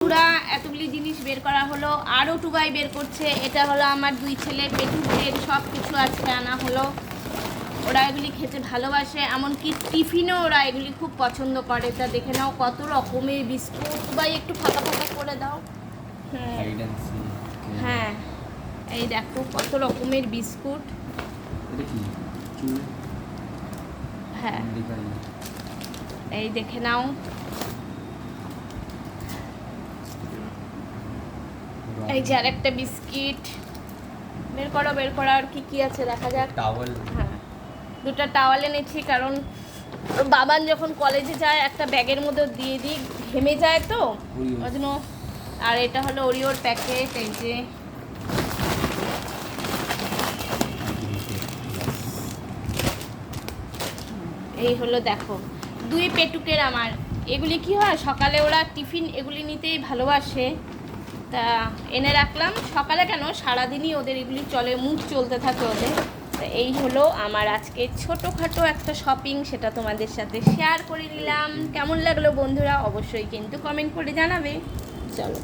বন্ধুরা, এতগুলি জিনিস বের করা হলো। আরও টুবাই বের করছে। এটা হলো আমার দুই ছেলে পেটুদের সব কিছু আজকে আনা হলো। ওরা এগুলি খেতে ভালোবাসে, এমনকি টিফিনও ওরা এগুলি খুব পছন্দ করে। তা দেখে নাও কত রকমের বিস্কুট। টুবাই একটু ফাঁকা ফাঁকা করে দাও। হ্যাঁ, এই দেখো কত রকমের বিস্কুট। হ্যাঁ, এই দেখে নাও। এই যে আরেকটা বিস্কিট। বের করো আর কি কি আছে দেখা যাক। টাওয়াল। হ্যাঁ, দুটো টাওয়াল এনেছি, কারণ ওর বাবান যখন কলেজে যায় একটা ব্যাগের মধ্যে দিয়ে দিই, ঘেমে যায় তো ওই জন্য। আর এটা হলো ওরিওর প্যাকেট। এই যে এই হলো দেখো দুই পেটুকের আমার। এগুলি কি হয়, সকালে ওরা টিফিন এগুলি নিতেই ভালোবাসে, তা এনে রাখলাম। সকালে কেন, সারাদিনই ওদের এগুলি চলে, মুখ চলতে থাকে ওদের। তা এই হলো আমার আজকে ছোটোখাটো একটা শপিং, সেটা তোমাদের সাথে শেয়ার করে নিলাম। কেমন লাগলো বন্ধুরা অবশ্যই কিন্তু কমেন্ট করে জানাবে। চলো।